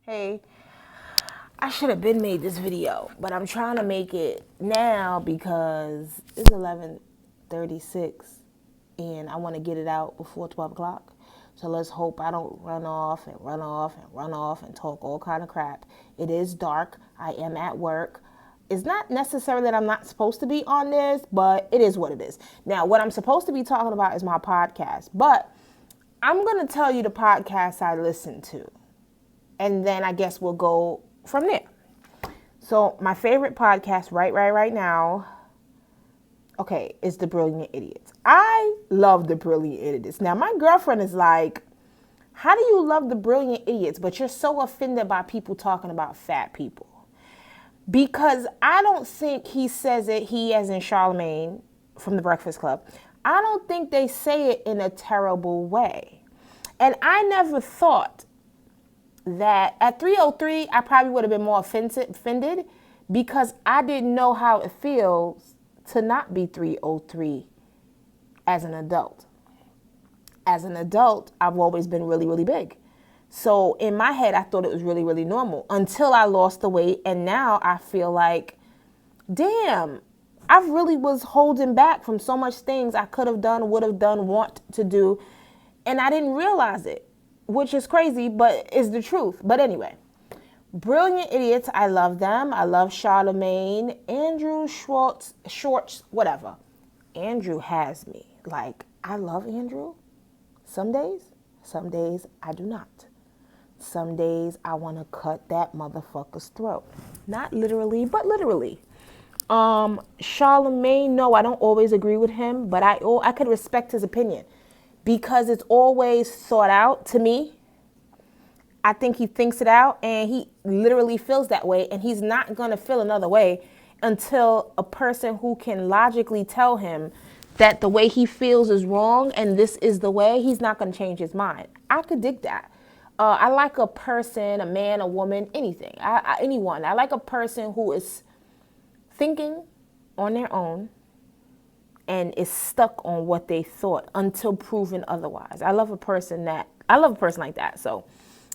Hey, I should have been made this video, but I'm trying to make it now because it's 11:36 and I want to get it out before 12 o'clock. So let's hope I don't run off and run off and run off and talk all kind of crap. It is dark. I am at work. It's not necessarily that I'm not supposed to be on this, but it is what it is. Now, what I'm supposed to be talking about is my podcast, but I'm going to tell you the podcasts I listen to. And then I guess we'll go from there. So my favorite podcast right now, okay, is The Brilliant Idiots. I love The Brilliant Idiots. Now my girlfriend is like, how do you love The Brilliant Idiots, but you're so offended by people talking about fat people? Because I don't think he says it, he as in Charlemagne from The Breakfast Club, I don't think they say it in a terrible way. And I never thought that at 303, I probably would have been more offended because I didn't know how it feels to not be 303 as an adult. As an adult, I've always been really, really big. So in my head, I thought it was really, really normal until I lost the weight. And now I feel like, damn, I really was holding back from so much things I could have done, would have done, want to do. And I didn't realize it, which is crazy, but is the truth. But anyway, Brilliant Idiots, I love them. I love Charlemagne, Andrew Schwartz, whatever. Andrew has me. Like, I love Andrew. Some days I do not. Some days I want to cut that motherfucker's throat. Not literally, but literally. Charlemagne, no, I don't always agree with him, but I could respect his opinion because it's always thought out to me. I think he thinks it out and he literally feels that way, and he's not going to feel another way until a person who can logically tell him that the way he feels is wrong and this is the way, he's not going to change his mind. I could dig that. I like a person, a man, a woman, anything, anyone. I like a person who is thinking on their own and is stuck on what they thought until proven otherwise. I love a person like that. So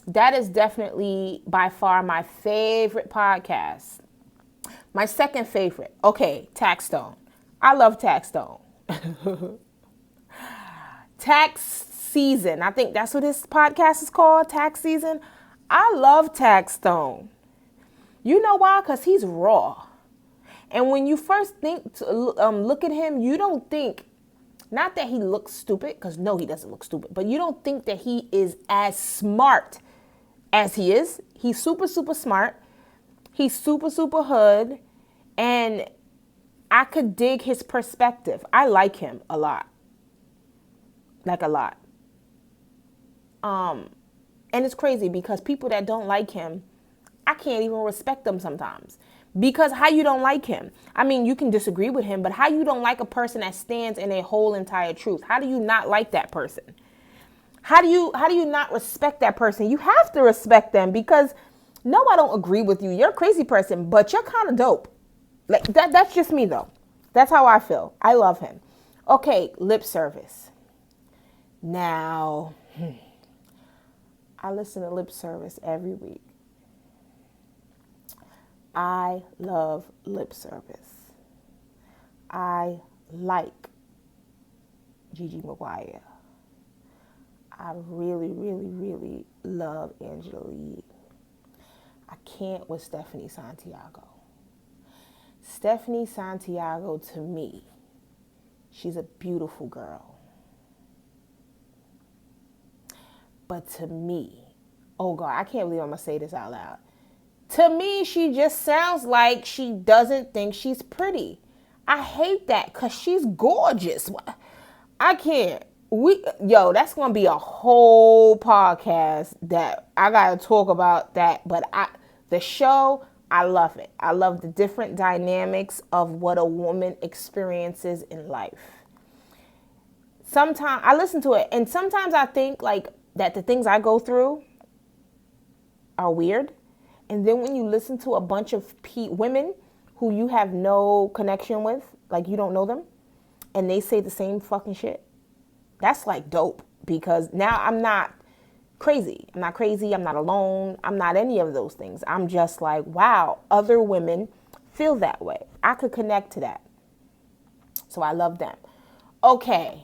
that is definitely by far my favorite podcast. My second favorite, okay, Tax Stone. I love Tax Stone. Tax Season. I think that's what this podcast is called, Tax Season. I love Tax Stone. You know why? Because he's raw. And when you first look at him, you don't think, not that he looks stupid, because no, he doesn't look stupid, but you don't think that he is as smart as he is. He's super, super smart. He's super, super hood. And I could dig his perspective. I like him a lot. Like a lot. And it's crazy because people that don't like him, I can't even respect them sometimes. Because how you don't like him? I mean, you can disagree with him, but how you don't like a person that stands in a whole entire truth? How do you not like that person? How do you not respect that person? You have to respect them because no, I don't agree with you. You're a crazy person, but you're kind of dope. Like that's just me though. That's how I feel. I love him. Okay, Lip Service. Now, I listen to Lip Service every week. I love Lip Service. I like Gigi Maguire. I really, really, really love Angela Yee. I can't with Stephanie Santiago. Stephanie Santiago, to me, she's a beautiful girl. But to me, oh God, I can't believe I'm going to say this out loud. To me, she just sounds like she doesn't think she's pretty. I hate that because she's gorgeous. I can't. That's going to be a whole podcast that I got to talk about that. But the show, I love it. I love the different dynamics of what a woman experiences in life. Sometimes I listen to it and sometimes I think like that the things I go through are weird. And then when you listen to a bunch of women who you have no connection with, like you don't know them, and they say the same fucking shit, that's like dope because now I'm not crazy. I'm not crazy. I'm not alone. I'm not any of those things. I'm just like, wow, other women feel that way. I could connect to that. So I love them. Okay.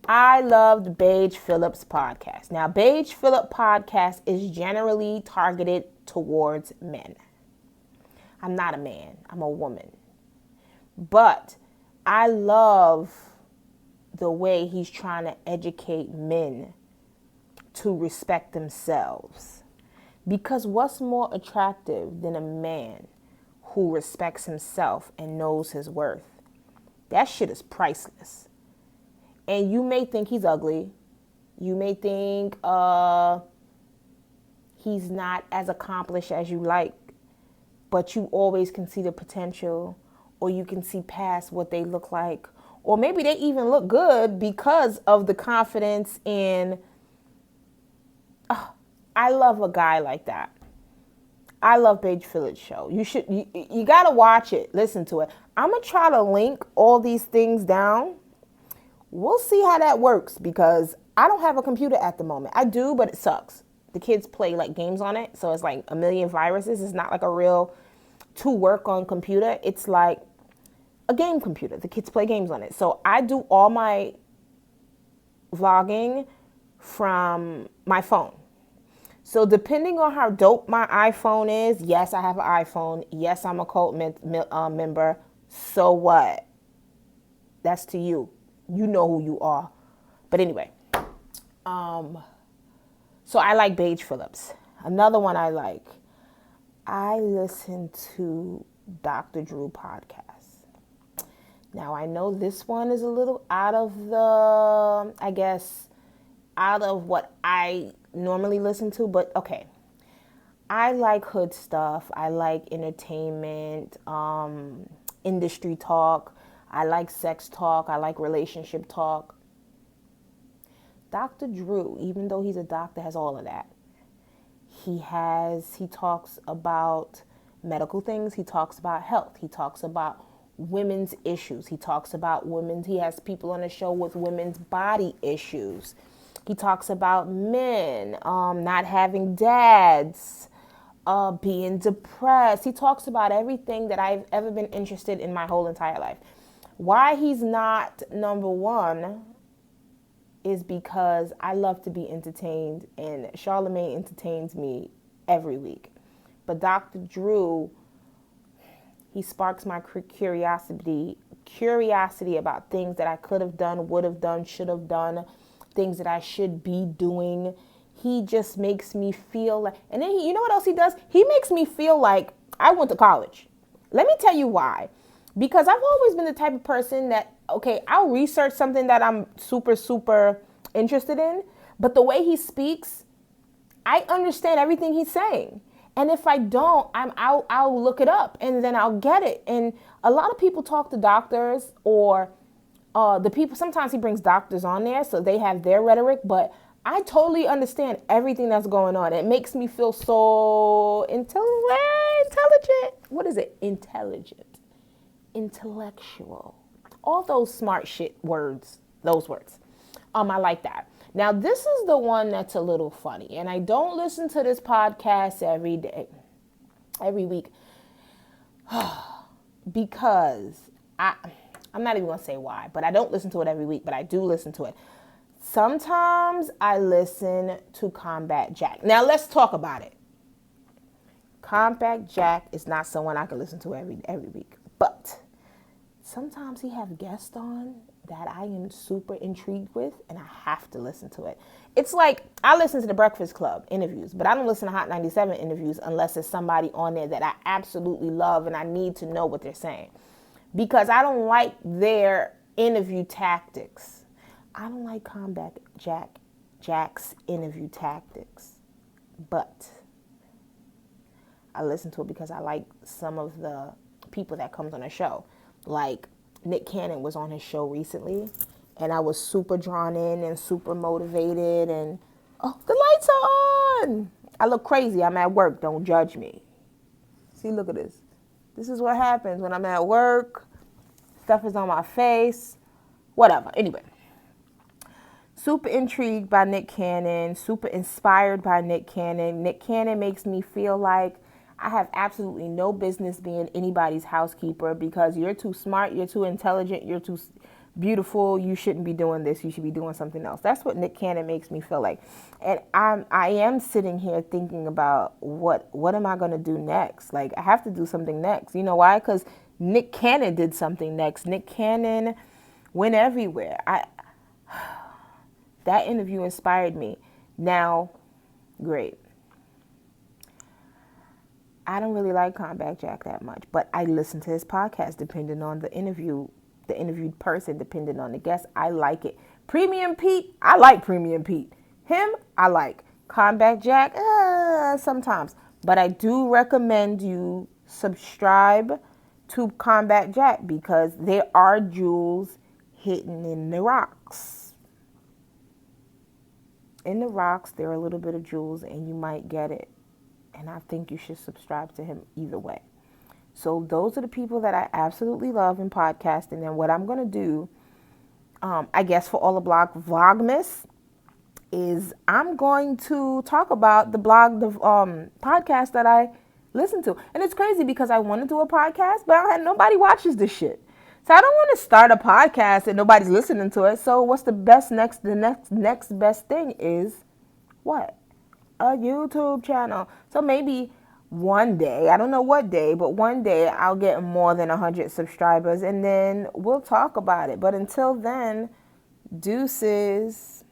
I loved Paige Phillips' podcast. Now, Paige Phillips' podcast is generally targeted towards men. I'm not a man. I'm a woman. But I love the way he's trying to educate men to respect themselves. Because what's more attractive than a man who respects himself and knows his worth? That shit is priceless. And you may think he's ugly. You may think he's not as accomplished as you like. But you always can see the potential, or you can see past what they look like. Or maybe they even look good because of the confidence in, I love a guy like that. I love Paige Phillips' show. You got to watch it, listen to it. I'm going to try to link all these things down. We'll see how that works because I don't have a computer at the moment. I do, but it sucks. The kids play like games on it. So it's like a million viruses. It's not like a real to work on computer. It's like a game computer. The kids play games on it. So I do all my vlogging from my phone. So depending on how dope my iPhone is, yes, I have an iPhone. Yes, I'm a cult member. So what? That's to you. You know who you are. But anyway, so I like Paige Phillips. Another one I like. I listen to Dr. Drew podcast. Now I know this one is a little out of what I normally listen to, but okay. I like hood stuff. I like entertainment, industry talk. I like sex talk. I like relationship talk. Dr. Drew, even though he's a doctor, has all of that. He talks about medical things. He talks about health. He talks about women's issues. He talks about he has people on the show with women's body issues. He talks about men, not having dads, being depressed. He talks about everything that I've ever been interested in my whole entire life. Why he's not number one is because I love to be entertained, and Charlamagne entertains me every week. But Dr. Drew, he sparks my curiosity about things that I could have done, would have done, should have done, things that I should be doing. He just makes me feel like, and then you know what else he does? He makes me feel like I went to college. Let me tell you why. Because I've always been the type of person that, okay, I'll research something that I'm super, super interested in, but the way he speaks, I understand everything he's saying. And if I don't, I'll look it up and then I'll get it. And a lot of people talk to doctors or sometimes he brings doctors on there so they have their rhetoric, but I totally understand everything that's going on. It makes me feel so intelligent. What is it? Intelligent. Intellectual. All those smart shit words, those words. I like that. Now, this is the one that's a little funny, and I don't listen to this podcast every week, because I'm not even going to say why, but I don't listen to it every week, but I do listen to it. Sometimes I listen to Combat Jack. Now, let's talk about it. Combat Jack is not someone I can listen to every week, but sometimes he have guests on that I am super intrigued with, and I have to listen to it. It's like I listen to the Breakfast Club interviews, but I don't listen to Hot 97 interviews unless there's somebody on there that I absolutely love and I need to know what they're saying, because I don't like their interview tactics. I don't like Combat Jack's interview tactics, but I listen to it because I like some of the people that comes on the show. Like Nick Cannon was on his show recently, and I was super drawn in and super motivated, and oh, the lights are on. I look crazy. I'm at work. Don't judge me. See, look at this. This is what happens when I'm at work. Stuff is on my face. Whatever. Anyway. super intrigued by Nick Cannon, super inspired by Nick Cannon. Nick Cannon makes me feel like I have absolutely no business being anybody's housekeeper because you're too smart, you're too intelligent, you're too beautiful. You shouldn't be doing this. You should be doing something else. That's what Nick Cannon makes me feel like. And I am sitting here thinking about what am I going to do next? Like I have to do something next. You know why? Because Nick Cannon did something next. Nick Cannon went everywhere. That interview inspired me. Now, great. I don't really like Combat Jack that much, but I listen to his podcast depending on the interviewed person, depending on the guest. I like it. Premium Pete, I like Premium Pete. Him, I like. Combat Jack, sometimes. But I do recommend you subscribe to Combat Jack because there are jewels hidden in the rocks. In the rocks, there are a little bit of jewels, and you might get it. And I think you should subscribe to him either way. So those are the people that I absolutely love in podcasting. And what I'm going to do, I guess for all the Vlogmas, is I'm going to talk about the podcast that I listen to. And it's crazy because I want to do a podcast, but nobody watches this shit. So I don't want to start a podcast and nobody's listening to it. So what's the next best thing is what? A YouTube channel. So maybe one day, I don't know what day, but one day I'll get more than 100 subscribers and then we'll talk about it. But until then, deuces.